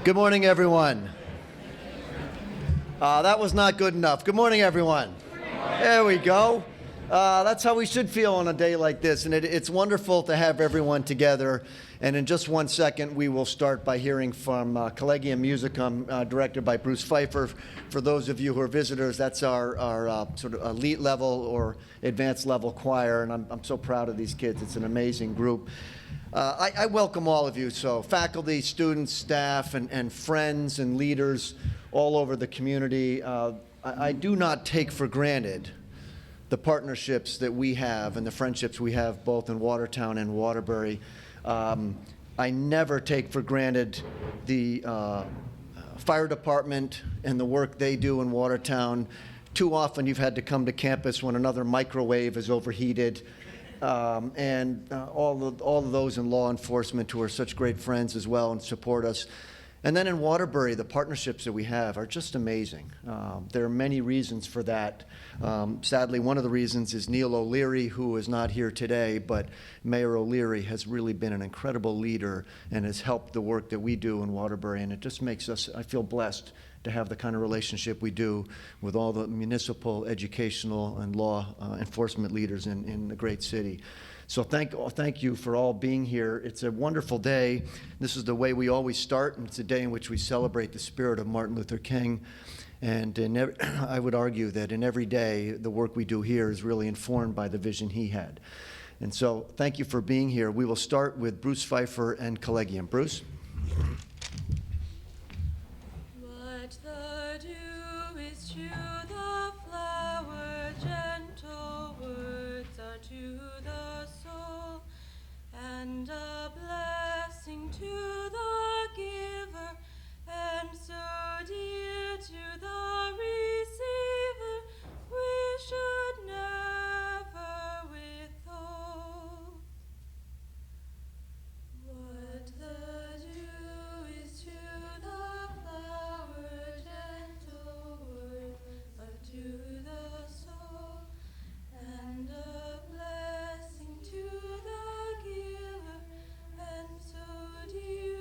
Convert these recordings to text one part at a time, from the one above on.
Good morning, everyone. That was not good enough. Good morning, everyone. There we go. That's how we should feel on a day like this. And it's wonderful to have everyone together. And in just 1 second, we will start by hearing from Collegia Musicum, directed by Bruce Pfeiffer. For those of you who are visitors, that's our sort of elite level or advanced level choir. And I'm so proud of these kids. It's an amazing group. I welcome all of you, so faculty, students, staff, and friends and leaders all over the community. I do not take for granted the partnerships that we have and the friendships we have both in Watertown and Waterbury. I never take for granted the fire department and the work they do in Watertown. Too often you've had to come to campus when another microwave is overheated. And all of those in law enforcement who are such great friends as well and support us. And then in Waterbury, the partnerships that we have are just amazing. There are many reasons for that. Sadly, one of the reasons is Neil O'Leary, who is not here today, but Mayor O'Leary has really been an incredible leader and has helped the work that we do in Waterbury. And it just makes us, I feel blessed to have the kind of relationship we do with all the municipal, educational, and law enforcement leaders in the great city. So thank you for all being here. It's a wonderful day. This is the way we always start, and it's a day in which we celebrate the spirit of Martin Luther King. And I would argue that in every day, the work we do here is really informed by the vision he had. And so thank you for being here. We will start with Bruce Pfeiffer and Collegium. Bruce? And a blessing to the giver, and so dear to the receiver, we should never withhold. What the dew is to the flower, gentle word to the soul, and a blessing to the giver, and so dear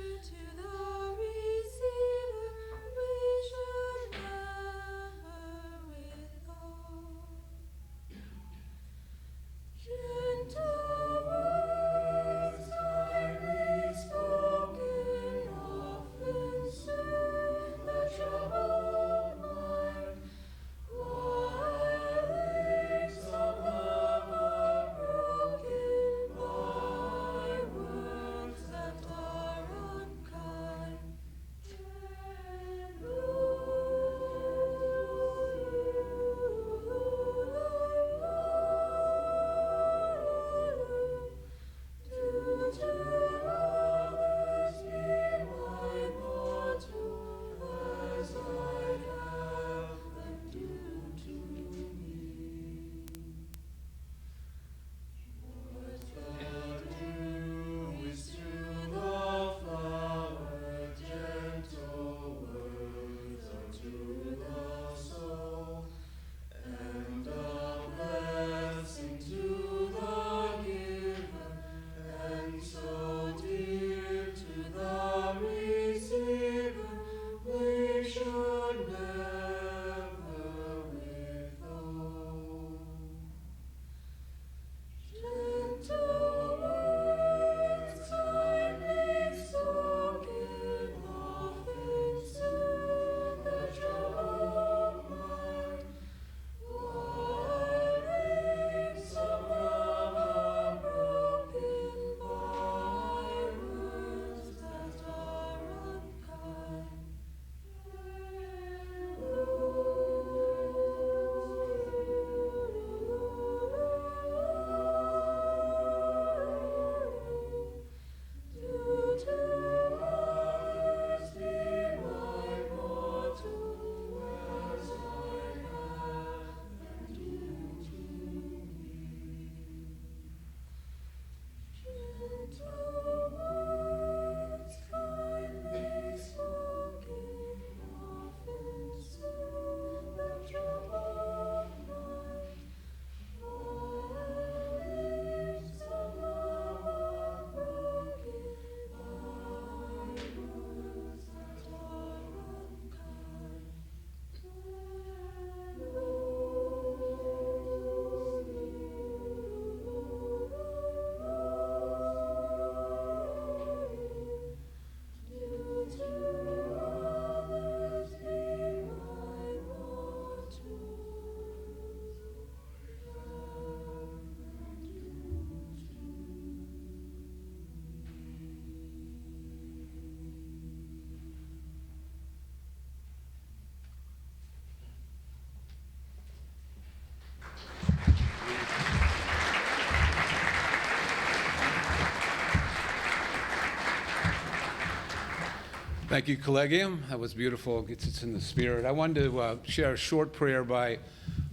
Thank you, Collegium. That was beautiful. Gets us in the spirit. I wanted to share a short prayer by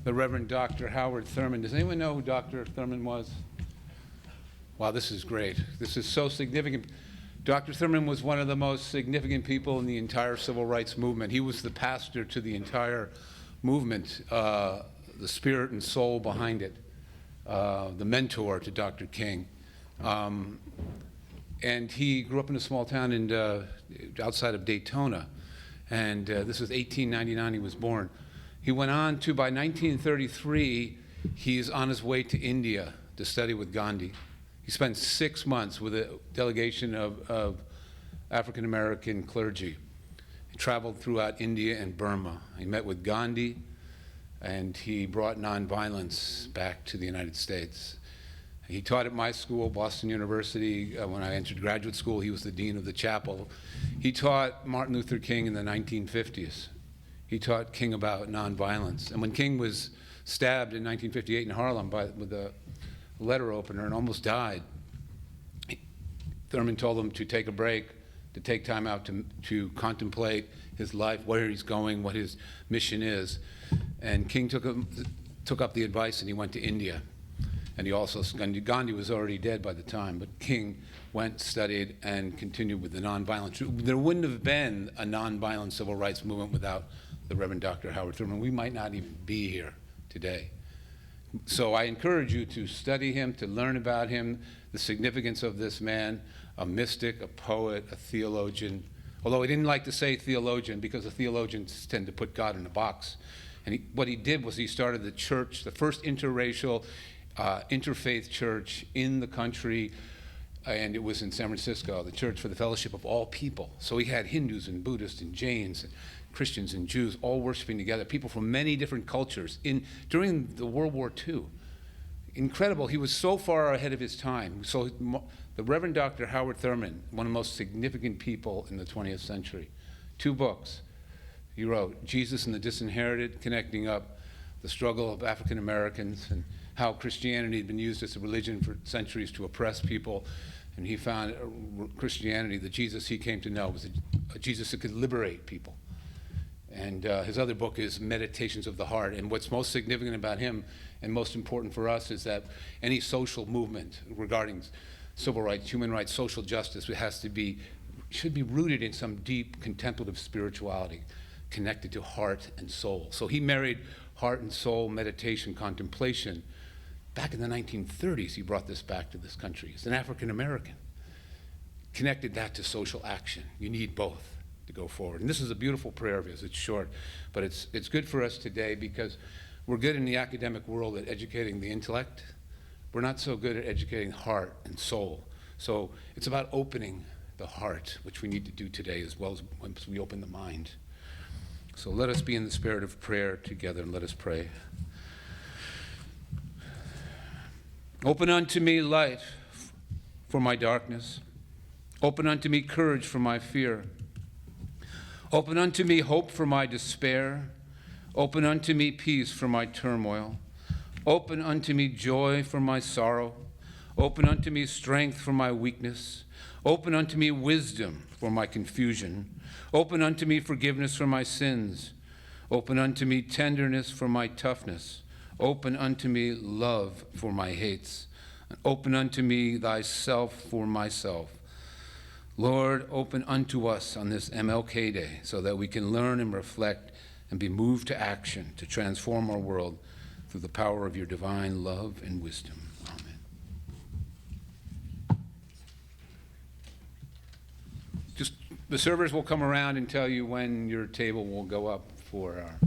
the Reverend Dr. Howard Thurman. Does anyone know who Dr. Thurman was? Wow, this is great. This is so significant. Dr. Thurman was one of the most significant people in the entire civil rights movement. He was the pastor to the entire movement, the spirit and soul behind it, the mentor to Dr. King. And he grew up in a small town outside of Daytona. And this was 1899 he was born. He went on to, by 1933, he's on his way to India to study with Gandhi. He spent 6 months with a delegation of African-American clergy. He traveled throughout India and Burma. He met with Gandhi, and he brought nonviolence back to the United States. He taught at my school, Boston University. When I entered graduate school, he was the dean of the chapel. He taught Martin Luther King in the 1950s. He taught King about nonviolence. And when King was stabbed in 1958 in Harlem with a letter opener and almost died, Thurman told him to take a break, to take time out to contemplate his life, where he's going, what his mission is. And King took up the advice, and he went to India. And he also, Gandhi was already dead by the time, but King went, studied, and continued with the nonviolence. There wouldn't have been a nonviolent civil rights movement without the Reverend Dr. Howard Thurman. We might not even be here today. So I encourage you to study him, to learn about him, the significance of this man, a mystic, a poet, a theologian. Although he didn't like to say theologian, because the theologians tend to put God in a box. And what he did was he started the church, the first interracial, interfaith church in the country, and it was in San Francisco, the Church for the Fellowship of All People. So he had Hindus and Buddhists and Jains and Christians and Jews all worshiping together, people from many different cultures during the World War II. Incredible. He was so far ahead of his time. So the Reverend Dr. Howard Thurman, one of the most significant people in the 20th century, 2 books he wrote, Jesus and the Disinherited, connecting up the struggle of African Americans and how Christianity had been used as a religion for centuries to oppress people. And he found Christianity, the Jesus he came to know, was a Jesus that could liberate people. And his other book is Meditations of the Heart. And what's most significant about him and most important for us is that any social movement regarding civil rights, human rights, social justice should be rooted in some deep contemplative spirituality connected to heart and soul. So he married heart and soul, meditation, contemplation. Back in the 1930s, he brought this back to this country. As an African American, connected that to social action. You need both to go forward. And this is a beautiful prayer of his. It's short, but it's good for us today because we're good in the academic world at educating the intellect. We're not so good at educating heart and soul. So it's about opening the heart, which we need to do today as well as once we open the mind. So let us be in the spirit of prayer together, and let us pray. Open unto me light for my darkness. Open unto me courage for my fear. Open unto me hope for my despair. Open unto me peace for my turmoil. Open unto me joy for my sorrow. Open unto me strength for my weakness. Open unto me wisdom for my confusion. Open unto me forgiveness for my sins. Open unto me tenderness for my toughness. Open unto me love for my hates. And open unto me thyself for myself. Lord, open unto us on this MLK Day so that we can learn and reflect and be moved to action to transform our world through the power of your divine love and wisdom. Amen. The servers will come around and tell you when your table will go up for our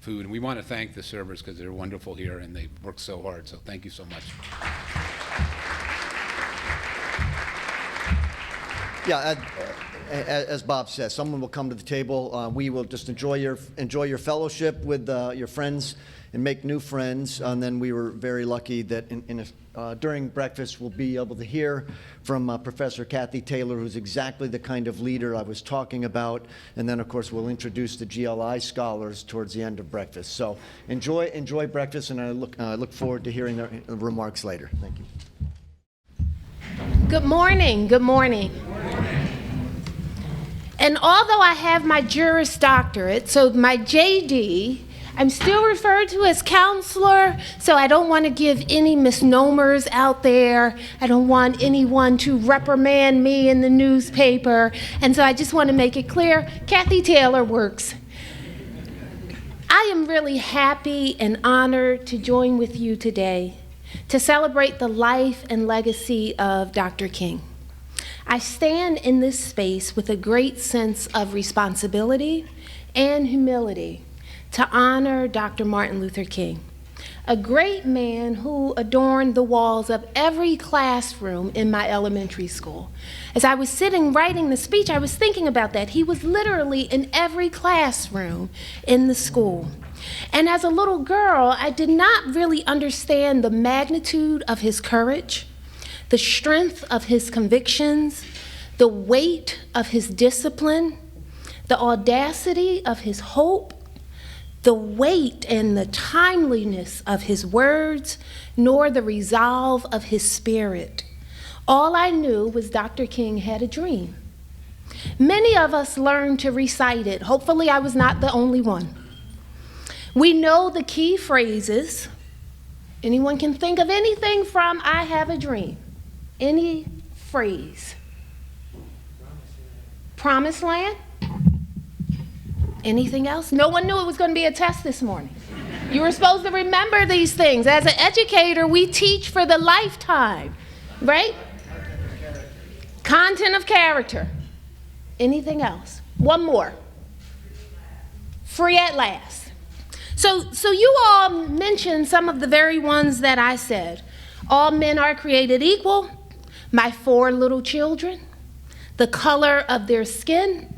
food. And we want to thank the servers because they're wonderful here and they work so hard. So thank you so much. Yeah, as Bob says, someone will come to the table. We will just enjoy your fellowship with your friends and make new friends. And then we were very lucky that during breakfast we'll be able to hear from Professor Kathy Taylor, who's exactly the kind of leader I was talking about. And then, of course, we'll introduce the GLI scholars towards the end of breakfast. So enjoy breakfast, and I look forward to hearing their remarks later. Thank you. Good morning. Good morning. And although I have my Juris Doctorate, so my JD, I'm still referred to as counselor, so I don't want to give any misnomers out there. I don't want anyone to reprimand me in the newspaper. And so I just want to make it clear, Kathy Taylor works. I am really happy and honored to join with you today to celebrate the life and legacy of Dr. King. I stand in this space with a great sense of responsibility and humility to honor Dr. Martin Luther King, a great man who adorned the walls of every classroom in my elementary school. As I was sitting writing the speech, I was thinking about that. He was literally in every classroom in the school. And as a little girl, I did not really understand the magnitude of his courage, the strength of his convictions, the weight of his discipline, the audacity of his hope, the weight and the timeliness of his words, nor the resolve of his spirit. All I knew was Dr. King had a dream. Many of us learned to recite it. Hopefully I was not the only one. We know the key phrases. Anyone can think of anything from I have a dream. Any phrase. Promised land? Anything else? No one knew it was going to be a test this morning. You were supposed to remember these things. As an educator, we teach for the lifetime, right? Content of character. Anything else? One more. Free at last. So you all mentioned some of the very ones that I said. All men are created equal. My 4 little children. The color of their skin.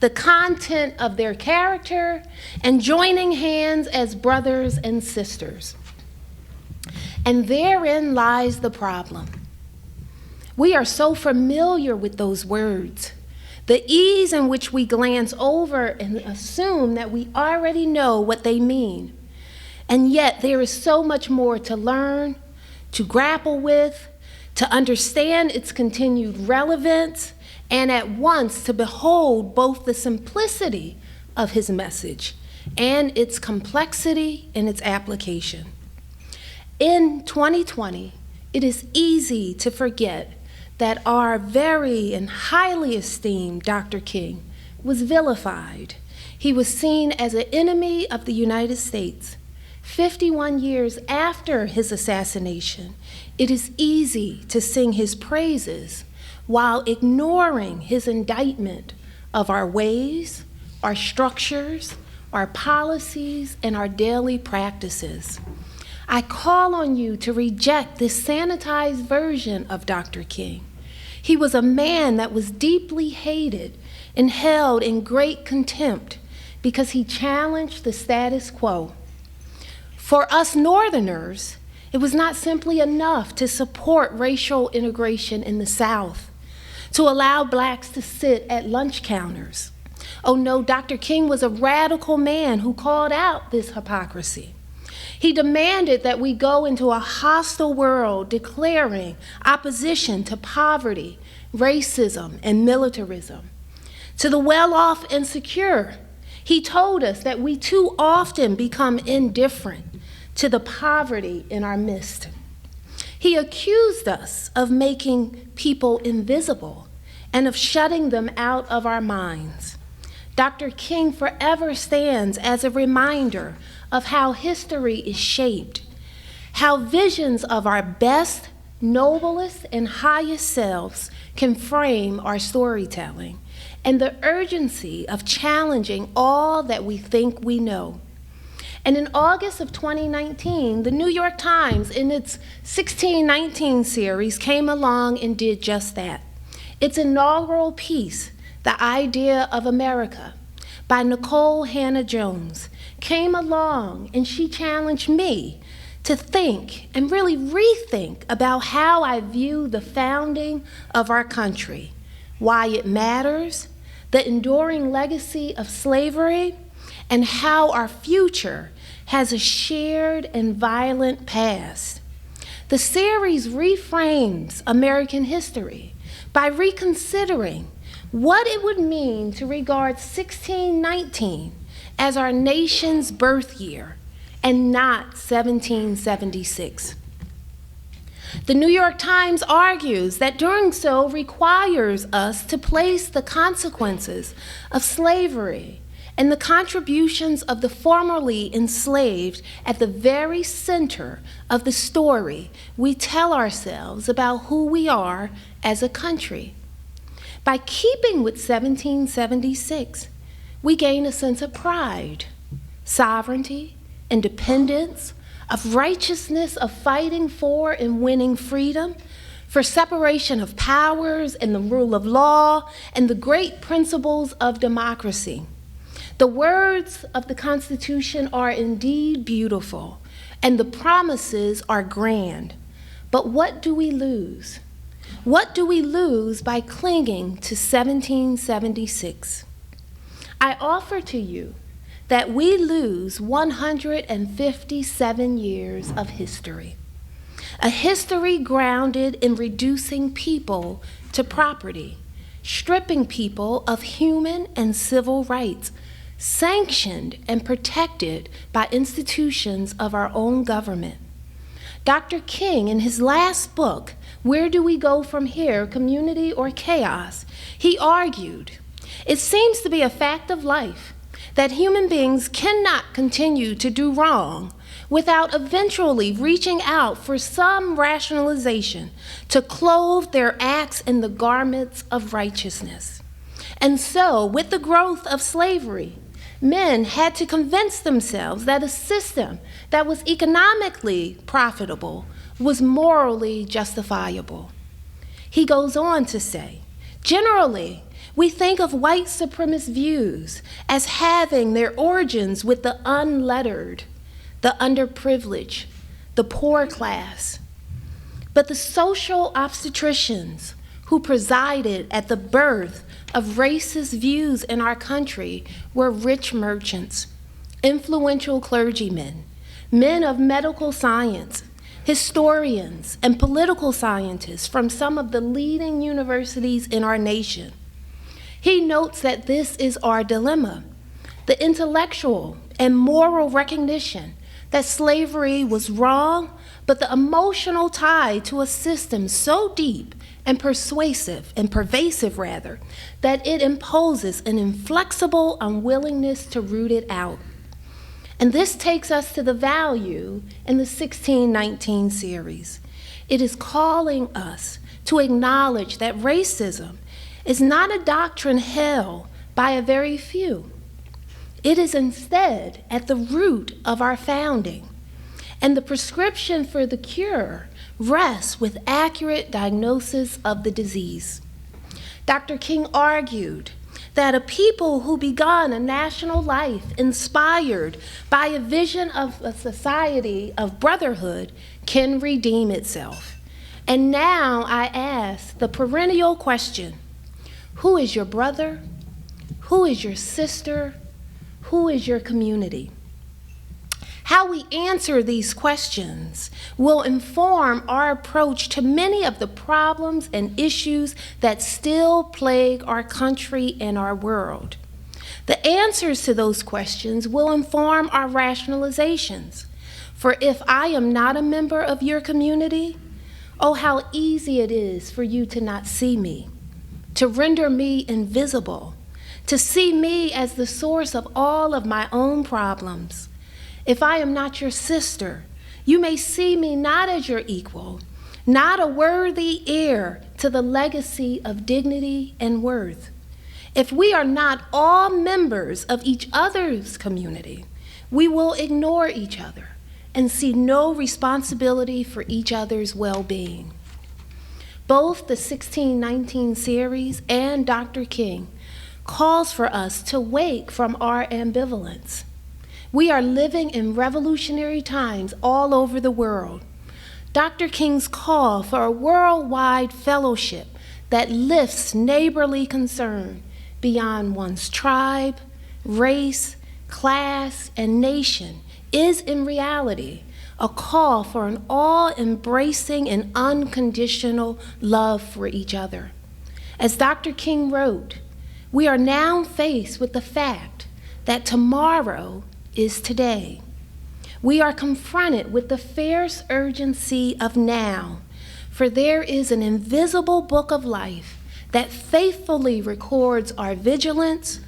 The content of their character, and joining hands as brothers and sisters. And therein lies the problem. We are so familiar with those words, the ease in which we glance over and assume that we already know what they mean. And yet there is so much more to learn, to grapple with, to understand its continued relevance, and at once to behold both the simplicity of his message and its complexity in its application. In 2020, it is easy to forget that our very and highly esteemed Dr. King was vilified. He was seen as an enemy of the United States. 51 years after his assassination, it is easy to sing his praises while ignoring his indictment of our ways, our structures, our policies, and our daily practices. I call on you to reject this sanitized version of Dr. King. He was a man that was deeply hated and held in great contempt because he challenged the status quo. For us Northerners, it was not simply enough to support racial integration in the South, to allow blacks to sit at lunch counters. Oh no, Dr. King was a radical man who called out this hypocrisy. He demanded that we go into a hostile world declaring opposition to poverty, racism, and militarism. To the well-off and secure, he told us that we too often become indifferent to the poverty in our midst. He accused us of making people invisible and of shutting them out of our minds. Dr. King forever stands as a reminder of how history is shaped, how visions of our best, noblest, and highest selves can frame our storytelling, and the urgency of challenging all that we think we know. And in August of 2019, the New York Times, in its 1619 series, came along and did just that. Its inaugural piece, The Idea of America, by Nicole Hannah-Jones, came along and she challenged me to think and really rethink about how I view the founding of our country, why it matters, the enduring legacy of slavery, and how our future has a shared and violent past. The series reframes American history by reconsidering what it would mean to regard 1619 as our nation's birth year and not 1776. The New York Times argues that doing so requires us to place the consequences of slavery and the contributions of the formerly enslaved at the very center of the story we tell ourselves about who we are as a country. By keeping with 1776, we gain a sense of pride, sovereignty, independence, of righteousness, of fighting for and winning freedom, for separation of powers and the rule of law, and the great principles of democracy. The words of the Constitution are indeed beautiful, and the promises are grand. But what do we lose? What do we lose by clinging to 1776? I offer to you that we lose 157 years of history, a history grounded in reducing people to property, stripping people of human and civil rights, sanctioned and protected by institutions of our own government. Dr. King, in his last book, Where Do We Go From Here, Community or Chaos, he argued, it seems to be a fact of life that human beings cannot continue to do wrong without eventually reaching out for some rationalization to clothe their acts in the garments of righteousness. And so, with the growth of slavery, men had to convince themselves that a system that was economically profitable was morally justifiable. He goes on to say, generally, we think of white supremacist views as having their origins with the unlettered, the underprivileged, the poor class. But the social obstetricians who presided at the birth of racist views in our country were rich merchants, influential clergymen, men of medical science, historians, and political scientists from some of the leading universities in our nation. He notes that this is our dilemma, the intellectual and moral recognition that slavery was wrong, but the emotional tie to a system so deep and pervasive, that it imposes an inflexible unwillingness to root it out. And this takes us to the value in the 1619 series. It is calling us to acknowledge that racism is not a doctrine held by a very few. It is instead at the root of our founding, and the prescription for the cure rests with accurate diagnosis of the disease. Dr. King argued that a people who begun a national life inspired by a vision of a society of brotherhood can redeem itself. And now I ask the perennial question, who is your brother? Who is your sister? Who is your community? How we answer these questions will inform our approach to many of the problems and issues that still plague our country and our world. The answers to those questions will inform our rationalizations. For if I am not a member of your community, oh, how easy it is for you to not see me, to render me invisible, to see me as the source of all of my own problems. If I am not your sister, you may see me not as your equal, not a worthy heir to the legacy of dignity and worth. If we are not all members of each other's community, we will ignore each other and see no responsibility for each other's well-being. Both the 1619 series and Dr. King calls for us to wake from our ambivalence. We are living in revolutionary times all over the world. Dr. King's call for a worldwide fellowship that lifts neighborly concern beyond one's tribe, race, class, and nation is in reality a call for an all-embracing and unconditional love for each other. As Dr. King wrote, We are now faced with the fact that tomorrow is today. We are confronted with the fierce urgency of now, for there is an invisible book of life that faithfully records our vigilance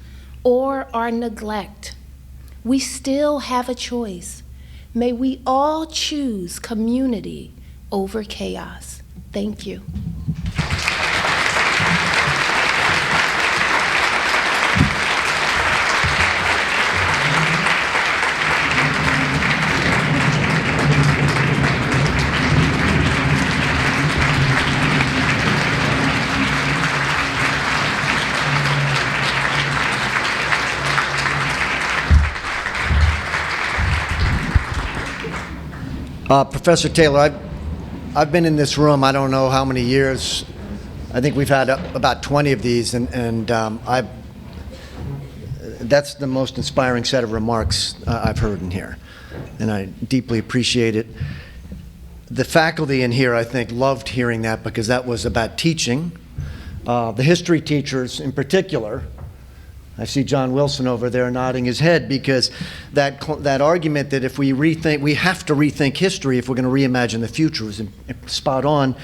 or our neglect. We still have a choice. May we all choose community over chaos. Thank you. Professor Taylor, I've been in this room, I don't know how many years. I think we've had about 20 of these, and that's the most inspiring set of remarks I've heard in here, and I deeply appreciate it. The faculty in here, I think, loved hearing that because that was about teaching. The history teachers in particular, I see John Wilson over there nodding his head, because that argument that if we have to rethink history if we're going to reimagine the future was spot on.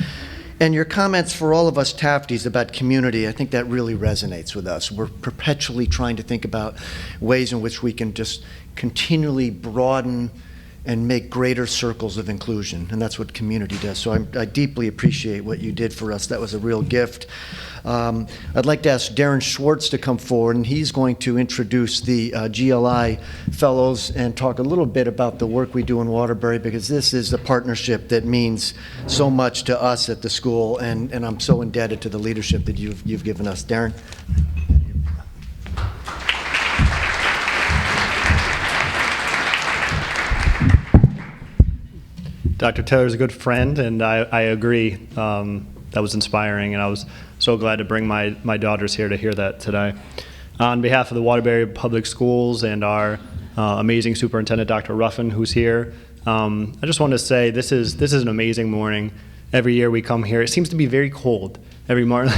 And your comments for all of us Tafties about community, I think that really resonates with us. We're perpetually trying to think about ways in which we can just continually broaden and make greater circles of inclusion, and that's what community does. So I deeply appreciate what you did for us. That was a real gift. I'd like to ask Darren Schwartz to come forward, and he's going to introduce the GLI Fellows and talk a little bit about the work we do in Waterbury, because this is a partnership that means so much to us at the school, and I'm so indebted to the leadership that you've given us. Darren? Dr. Taylor's a good friend, and I agree. That was inspiring, and I was so glad to bring my daughters here to hear that today. On behalf of the Waterbury Public Schools and our amazing superintendent, Dr. Ruffin, who's here, I just want to say this is an amazing morning. Every year we come here. It seems to be very cold every morning.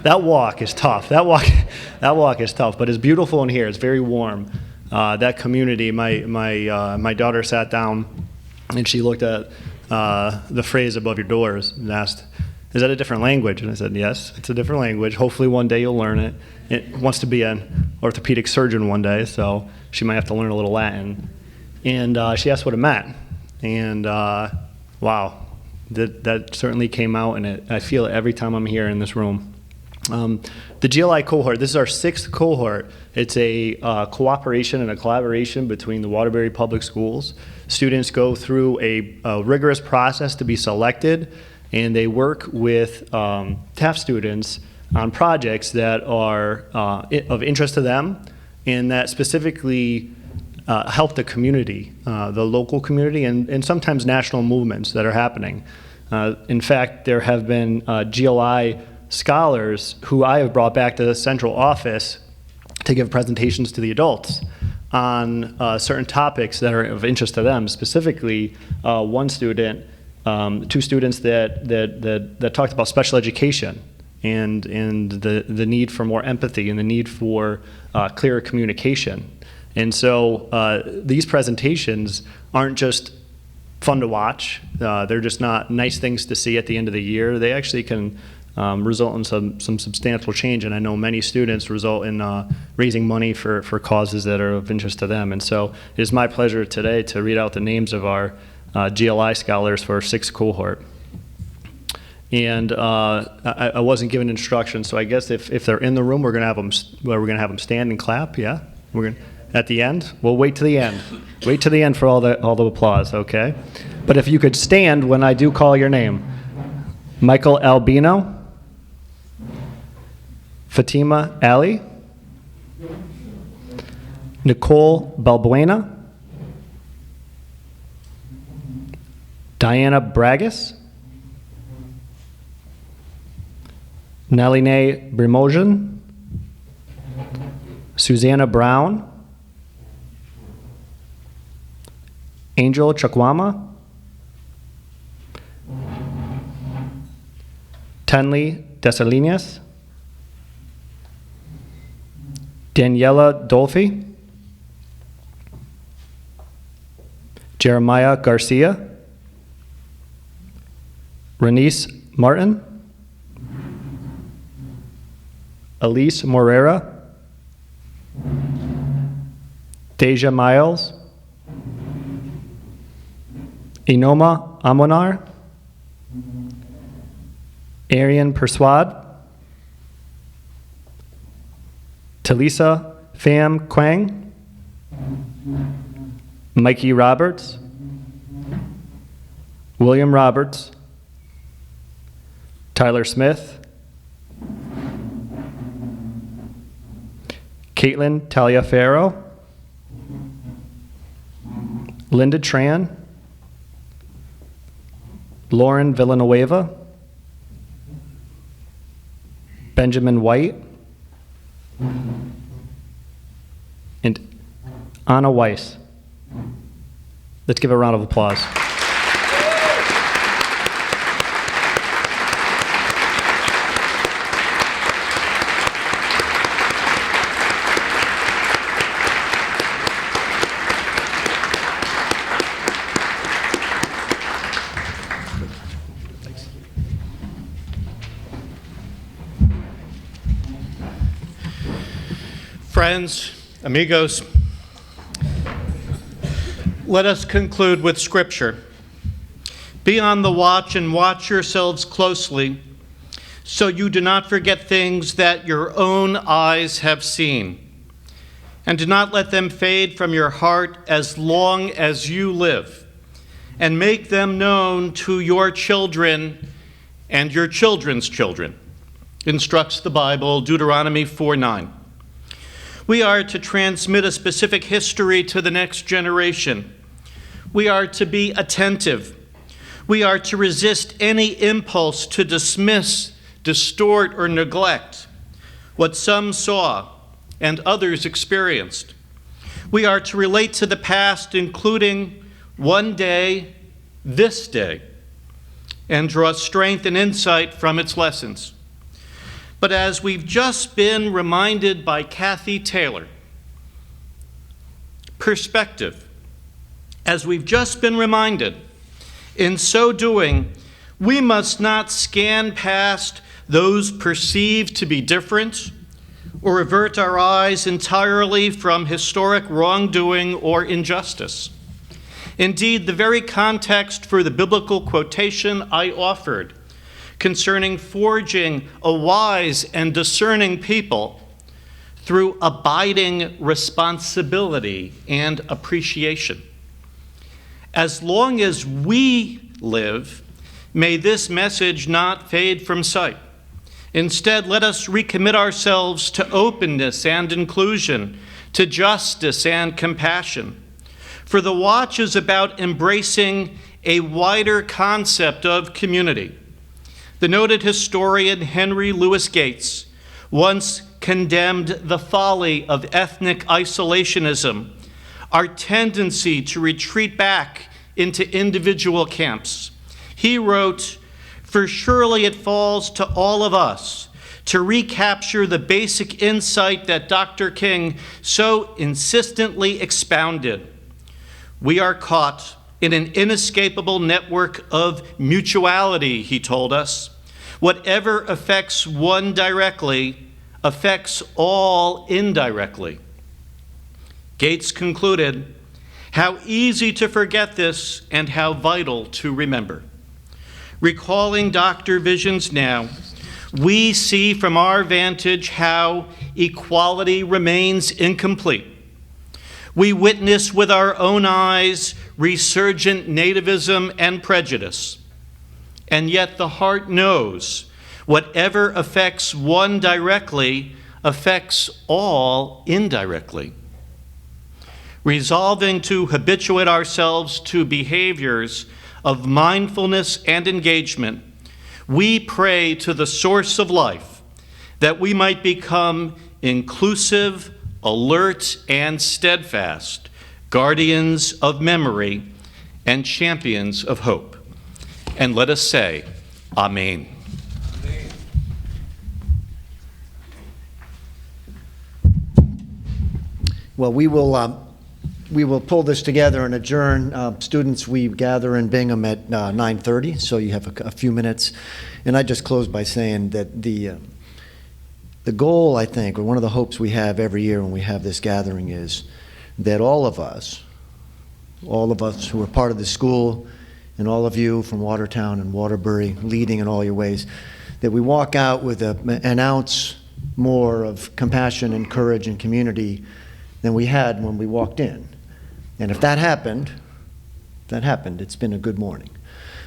That walk is tough. That walk is tough, but it's beautiful in here. It's very warm. That community. My daughter sat down and she looked at the phrase above your doors and asked, "Is that a different language?" And I said, "Yes, it's a different language. Hopefully one day you'll learn it." It wants to be an orthopedic surgeon one day, so she might have to learn a little Latin. And she asked what it meant. And wow, that certainly came out, and I feel it every time I'm here in this room. The GLI cohort, this is our 6th cohort. It's a cooperation and a collaboration between the Waterbury Public Schools. Students go through a rigorous process to be selected, and they work with Taft students on projects that are of interest to them and that specifically help the community, the local community, and sometimes national movements that are happening. In fact, there have been GLI scholars who I have brought back to the central office to give presentations to the adults on certain topics that are of interest to them. Specifically, one student, 2 students that talked about special education and the need for more empathy and the need for clearer communication. And so these presentations aren't just fun to watch. They're just not nice things to see at the end of the year. They actually can result in some substantial change, and I know many students result in raising money for causes that are of interest to them. And so it is my pleasure today to read out the names of our GLI scholars for our 6th cohort. And I wasn't given instructions, so I guess if they're in the room, we're going to have them stand and clap. Yeah, at the end. We'll wait to the end. Wait to the end for all the applause. Okay, but if you could stand when I do call your name. Michael Albino. Fatima Ali, Nicole Balbuena, Diana Bragas, Naline Brimogen, Susanna Brown, Angel Chakwama, Tenley Desalinas, Daniela Dolphy, Jeremiah Garcia, Renice Martin, Elise Morera, Deja Miles, Inoma Amonar, Arian Persuade, Talisa Pham Quang, Mikey Roberts, William Roberts, Tyler Smith, Caitlin Taliaferro, Linda Tran, Lauren Villanueva, Benjamin White, and Anna Weiss. Let's give a round of applause. Friends, amigos, let us conclude with Scripture. Be on the watch and watch yourselves closely, so you do not forget things that your own eyes have seen, and do not let them fade from your heart as long as you live, and make them known to your children and your children's children, instructs the Bible, Deuteronomy 4:9. We are to transmit a specific history to the next generation. We are to be attentive. We are to resist any impulse to dismiss, distort, or neglect what some saw and others experienced. We are to relate to the past, including one day, this day, and draw strength and insight from its lessons. But as we've just been reminded by Kathy Taylor, perspective, as we've just been reminded, in so doing, we must not scan past those perceived to be different or avert our eyes entirely from historic wrongdoing or injustice. Indeed, the very context for the biblical quotation I offered concerning forging a wise and discerning people through abiding responsibility and appreciation. As long as we live, may this message not fade from sight. Instead, let us recommit ourselves to openness and inclusion, to justice and compassion. For the watch is about embracing a wider concept of community. The noted historian Henry Louis Gates once condemned the folly of ethnic isolationism, our tendency to retreat back into individual camps. He wrote, "For surely it falls to all of us to recapture the basic insight that Dr. King so insistently expounded. We are caught in an inescapable network of mutuality," he told us. "Whatever affects one directly affects all indirectly." Gates concluded, "How easy to forget this and how vital to remember." Recalling Dr. Visions now, we see from our vantage how equality remains incomplete. We witness with our own eyes resurgent nativism and prejudice. And yet the heart knows whatever affects one directly affects all indirectly. Resolving to habituate ourselves to behaviors of mindfulness and engagement, we pray to the source of life that we might become inclusive, alert, and steadfast, guardians of memory and champions of hope. And let us say, Amen. Well, we will pull this together and adjourn. Students, we gather in Bingham at 9:30, so you have a few minutes. And I just close by saying that the goal, I think, or one of the hopes we have every year when we have this gathering is that all of us who are part of the school, and all of you from Watertown and Waterbury, leading in all your ways, that we walk out with an ounce more of compassion and courage and community than we had when we walked in. And if that happened, it's been a good morning.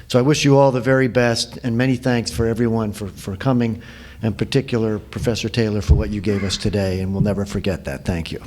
So I wish you all the very best, and many thanks for everyone for coming, and in particular, Professor Taylor, for what you gave us today, and we'll never forget that. Thank you.